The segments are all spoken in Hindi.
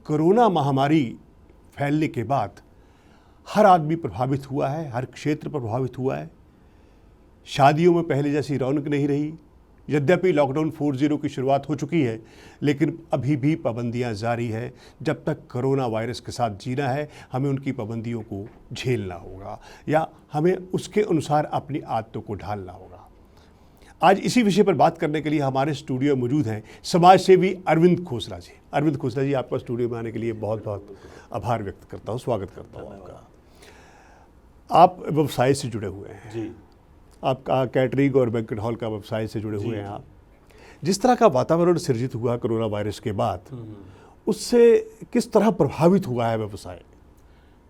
कोरोना महामारी फैलने के बाद हर आदमी प्रभावित हुआ है, हर क्षेत्र प्रभावित हुआ है। शादियों में पहले जैसी रौनक नहीं रही। यद्यपि लॉकडाउन 4.0 की शुरुआत हो चुकी है, लेकिन अभी भी पाबंदियां जारी है। जब तक कोरोना वायरस के साथ जीना है, हमें उनकी पाबंदियों को झेलना होगा या हमें उसके अनुसार अपनी आदतों को ढालना होगा। आज इसी विषय पर बात करने के लिए हमारे स्टूडियो में मौजूद हैं समाज सेवी अरविंद खोसला जी। अरविंद खोसला जी, आपका स्टूडियो में आने के लिए बहुत बहुत आभार व्यक्त करता हूँ, स्वागत करता हूँ आपका। आप व्यवसाय से जुड़े हुए हैं जी। आपका कैटरिंग और बैंक्वेट हॉल का व्यवसाय से जुड़े हुए हैं आप। जिस तरह का वातावरण सृजित हुआ कोरोना वायरस के बाद, उससे किस तरह प्रभावित हुआ है व्यवसाय?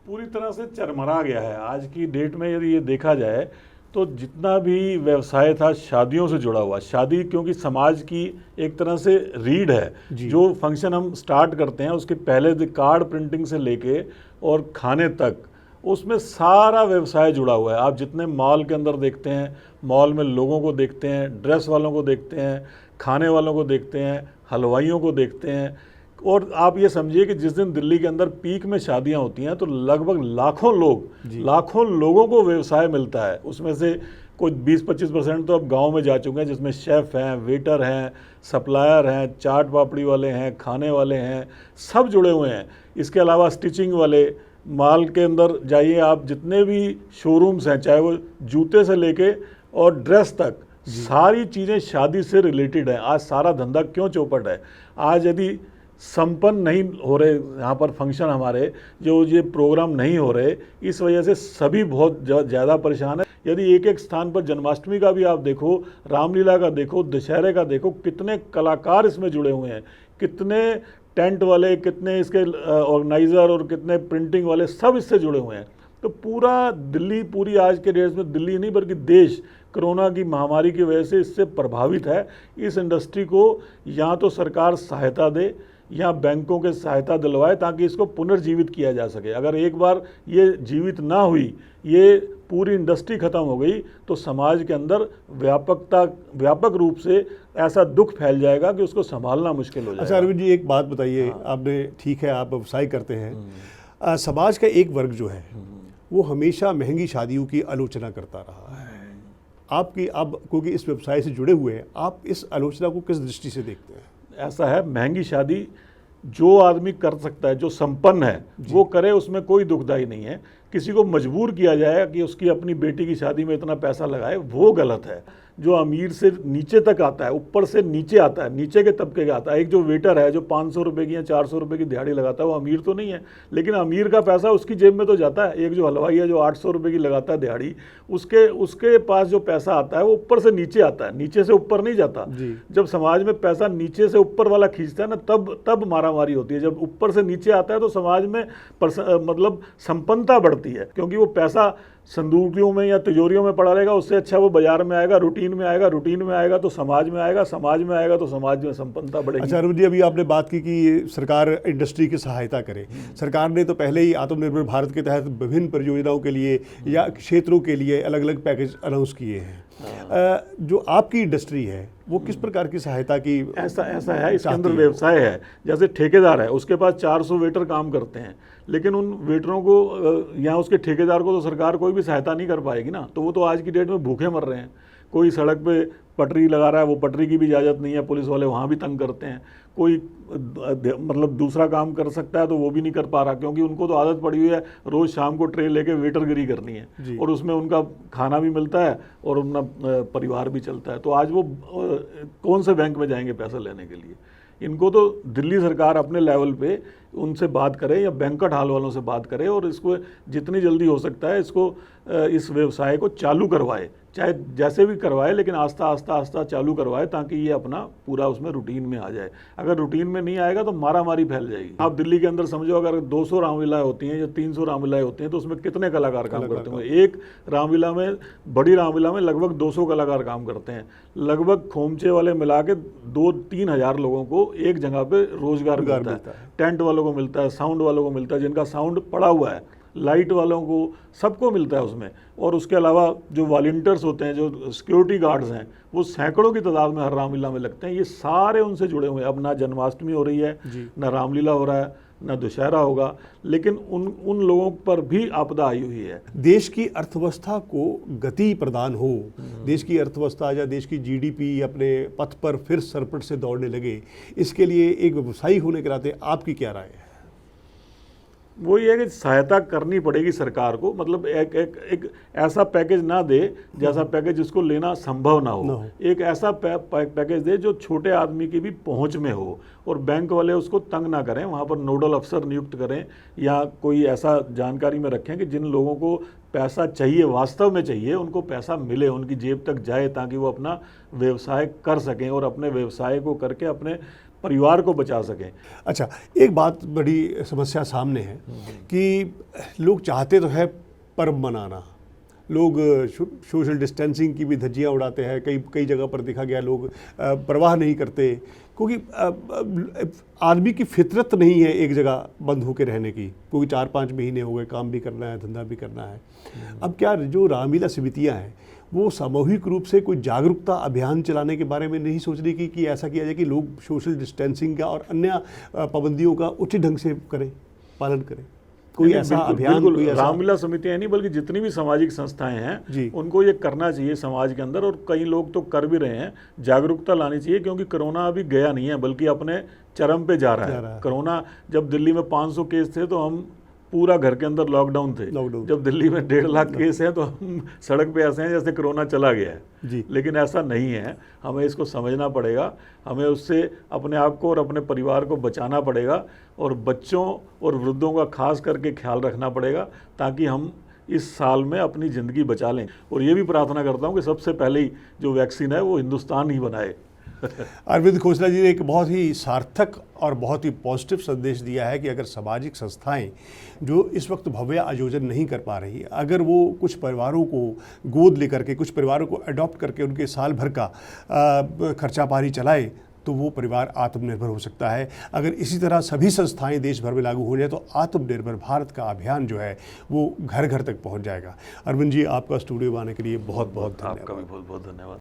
पूरी तरह से चरमरा गया है। आज की डेट में यदि ये देखा जाए तो जितना भी व्यवसाय था शादियों से जुड़ा हुआ, शादी क्योंकि समाज की एक तरह से रीढ़ है। जो फंक्शन हम स्टार्ट करते हैं उसके पहले कार्ड प्रिंटिंग से लेके और खाने तक, उसमें सारा व्यवसाय जुड़ा हुआ है। आप जितने मॉल के अंदर देखते हैं, मॉल में लोगों को देखते हैं, ड्रेस वालों को देखते हैं, खाने वालों को देखते हैं, हलवाइयों को देखते हैं। और आप ये समझिए कि जिस दिन दिल्ली के अंदर पीक में शादियां होती हैं तो लगभग लाखों लोगों को व्यवसाय मिलता है। उसमें से कोई 20-25% तो अब गांव में जा चुके हैं, जिसमें शेफ़ हैं, वेटर हैं, सप्लायर हैं, चाट पापड़ी वाले हैं, खाने वाले हैं, सब जुड़े हुए हैं। इसके अलावा स्टिचिंग वाले, माल के अंदर जाइए आप, जितने भी शोरूम्स हैं, चाहे वो जूते से लेके और ड्रेस तक, सारी चीज़ें शादी से रिलेटेड हैं। आज सारा धंधा क्यों चौपट है? आज यदि संपन्न नहीं हो रहे यहाँ पर फंक्शन, हमारे जो ये प्रोग्राम नहीं हो रहे, इस वजह से सभी बहुत ज़्यादा परेशान है। यदि एक एक स्थान पर जन्माष्टमी का भी आप देखो, रामलीला का देखो, दशहरे का देखो, कितने कलाकार इसमें जुड़े हुए हैं, कितने टेंट वाले, कितने इसके ऑर्गेनाइज़र और कितने प्रिंटिंग वाले, सब इससे जुड़े हुए हैं। तो पूरा दिल्ली, पूरी आज के डेट में दिल्ली नहीं बल्कि देश कोरोना की महामारी की वजह से इससे प्रभावित है। इस इंडस्ट्री को या तो सरकार सहायता दे या बैंकों के सहायता दिलवाए ताकि इसको पुनर्जीवित किया जा सके। अगर एक बार ये जीवित ना हुई, ये पूरी इंडस्ट्री खत्म हो गई, तो समाज के अंदर व्यापक रूप से ऐसा दुख फैल जाएगा कि उसको संभालना मुश्किल हो जाएगा। अच्छा अरविंद जी, एक बात बताइए। आपने, ठीक है, आप व्यवसाय करते हैं, समाज का एक वर्ग जो है वो हमेशा महंगी शादियों की आलोचना करता रहा है। आपकी, अब क्योंकि इस व्यवसाय से जुड़े हुए हैं, आप इस आलोचना को किस दृष्टि से देखते हैं? ऐसा है, महंगी शादी जो आदमी कर सकता है, जो संपन्न है, वो करे, उसमें कोई दुखदाई नहीं है। किसी को मजबूर किया जाए कि उसकी अपनी बेटी की शादी में इतना पैसा लगाए, वो गलत है। जो अमीर से नीचे तक आता है, ऊपर से नीचे आता है, नीचे के तबके का आता है। एक जो वेटर है जो 500 रुपये की या 400 रुपये की दिहाड़ी लगाता है, वो अमीर तो नहीं है, लेकिन अमीर का पैसा उसकी जेब में तो जाता है। एक जो हलवाई है जो 800 रुपये की लगाता है दिहाड़ी, उसके पास जो पैसा आता है वो ऊपर से नीचे आता है, नीचे से ऊपर नहीं जाता। जब समाज में पैसा नीचे से ऊपर वाला खींचता है ना, तब मारामारी होती है। जब ऊपर से नीचे आता है तो समाज में मतलब संपन्नता बढ़ती है, क्योंकि वो पैसा संदूकों में या तिजोरियों में पड़ा रहेगा। उससे अच्छा वो बाजार में आएगा, रूटीन में आएगा तो समाज में आएगा, समाज में आएगा तो समाज में संपन्नता बढ़ेगी। अच्छा अरुण जी, अभी आपने बात की कि सरकार इंडस्ट्री की सहायता करे। सरकार ने तो पहले ही आत्मनिर्भर भारत के तहत विभिन्न परियोजनाओं के लिए या क्षेत्रों के लिए अलग अलग पैकेज अनाउंस किए हैं। जो आपकी इंडस्ट्री है वो किस प्रकार की सहायता की? ऐसा है, इसके अंदर व्यवसाय है। जैसे ठेकेदार है, उसके पास 400 वेटर काम करते हैं, लेकिन उन वेटरों को या उसके ठेकेदार को तो सरकार कोई भी सहायता नहीं कर पाएगी ना। तो वो तो आज की डेट में भूखे मर रहे हैं। कोई सड़क पे पटरी लगा रहा है, वो पटरी की भी इजाज़त नहीं है, पुलिस वाले वहाँ भी तंग करते हैं। कोई मतलब दूसरा काम कर सकता है तो वो भी नहीं कर पा रहा, क्योंकि उनको तो आदत पड़ी हुई है रोज़ शाम को ट्रे लेके वेटरगिरी करनी है, और उसमें उनका खाना भी मिलता है और उनका परिवार भी चलता है। तो आज वो कौन से बैंक में जाएंगे पैसा लेने के लिए? इनको तो दिल्ली सरकार अपने लेवल पे उनसे बात करे या बैंक्वेट हॉल वालों से बात करे और इसको जितनी जल्दी हो सकता है इसको इस व्यवसाय को चालू करवाए, चाहे जैसे भी करवाए, लेकिन आस्ता चालू करवाए ताकि ये अपना पूरा उसमें रूटीन में आ जाए। अगर रूटीन में नहीं आएगा तो मारामारी फैल जाएगी। आप दिल्ली के अंदर समझो, अगर 200 रामलीलाएं होती हैं या 300 रामलीलाएं होती हैं तो उसमें कितने कलाकार काम करते हैं? एक रामलीला में, बड़ी रामलीला में लगभग 200 कलाकार काम करते हैं। लगभग खोमचे वाले मिला के 2-3 हज़ार लोगों को एक जगह पे रोजगार मिलता है। टेंट वालों को मिलता है, साउंड वालों को मिलता है, जिनका साउंड पड़ा हुआ है लाइट वालों को, सबको मिलता है उसमें। और उसके अलावा जो वॉलंटियर्स होते हैं, जो सिक्योरिटी गार्ड्स हैं, वो सैकड़ों की तादाद में हर रामलीला में लगते हैं। ये सारे उनसे जुड़े हुए हैं। अब ना जन्माष्टमी हो रही है, ना रामलीला हो रहा है, ना दशहरा होगा, लेकिन उन लोगों पर भी आपदा आई हुई है। देश की अर्थव्यवस्था को गति प्रदान हो, देश की अर्थव्यवस्था या देश की जीडीपी अपने पथ पर फिर सरपट से दौड़ने लगे, इसके लिए एक व्यवसायी होने के नाते आपकी क्या राय है? वो ये है कि सहायता करनी पड़ेगी सरकार को। मतलब एक ऐसा पैकेज ना दे जैसा पैकेज जिसको लेना संभव ना हो। एक ऐसा पैकेज दे जो छोटे आदमी की भी पहुंच में हो, और बैंक वाले उसको तंग ना करें। वहाँ पर नोडल अफसर नियुक्त करें या कोई ऐसा जानकारी में रखें कि जिन लोगों को पैसा चाहिए, वास्तव में चाहिए, उनको पैसा मिले, उनकी जेब तक जाए, ताकि वो अपना व्यवसाय कर सकें और अपने व्यवसाय को करके अपने परिवार को बचा सकें। अच्छा, एक बात बड़ी समस्या सामने है कि लोग चाहते तो है पर्व मनाना, लोग सोशल डिस्टेंसिंग की भी धज्जियाँ उड़ाते हैं, कई जगह पर देखा गया लोग परवाह नहीं करते, क्योंकि आदमी की फितरत नहीं है एक जगह बंद होकर रहने की, क्योंकि 4-5 महीने हो गए, काम भी करना है, धंधा भी करना है। अब क्या जो रामलीला समितियाँ हैं वो सामूहिक रूप से कोई जागरूकता अभियान चलाने के बारे में नहीं सोच रही कि ऐसा किया जाए कि लोग सोशल डिस्टेंसिंग का और अन्य पाबंदियों का उचित ढंग से करें, पालन करें? कोई ऐसा अभियान, कोई ऐसा रामलीला समितियां नहीं बल्कि जितनी भी सामाजिक संस्थाएं हैं उनको ये करना चाहिए समाज के अंदर, और कई लोग तो कर भी रहे हैं। जागरूकता लानी चाहिए, क्योंकि कोरोना अभी गया नहीं है, बल्कि अपने चरम पे जा रहा है। कोरोना जब दिल्ली में 500 केस थे तो हम पूरा घर के अंदर लॉकडाउन थे। जब दिल्ली में 1.5 लाख केस हैं तो हम सड़क पे ऐसे हैं जैसे कोरोना चला गया है। लेकिन ऐसा नहीं है, हमें इसको समझना पड़ेगा, हमें उससे अपने आप को और अपने परिवार को बचाना पड़ेगा, और बच्चों और वृद्धों का खास करके ख्याल रखना पड़ेगा, ताकि हम इस साल में अपनी ज़िंदगी बचा लें। और ये भी प्रार्थना करता हूँ कि सबसे पहले ही जो वैक्सीन है वो हिंदुस्तान ही बनाए। अरविंद खोसला जी ने एक बहुत ही सार्थक और बहुत ही पॉजिटिव संदेश दिया है कि अगर सामाजिक संस्थाएं जो इस वक्त भव्य आयोजन नहीं कर पा रही, अगर वो कुछ परिवारों को गोद लेकर के, कुछ परिवारों को अडॉप्ट करके उनके साल भर का खर्चा पानी चलाए, तो वो परिवार आत्मनिर्भर हो सकता है। अगर इसी तरह सभी संस्थाएं देश भर में लागू हो जाए तो आत्मनिर्भर भारत का अभियान जो है वो घर घर तक पहुंच जाएगा। अरविंद जी, आपका स्टूडियो में आने के लिए बहुत बहुत धन्यवाद। आपका भी बहुत बहुत धन्यवाद।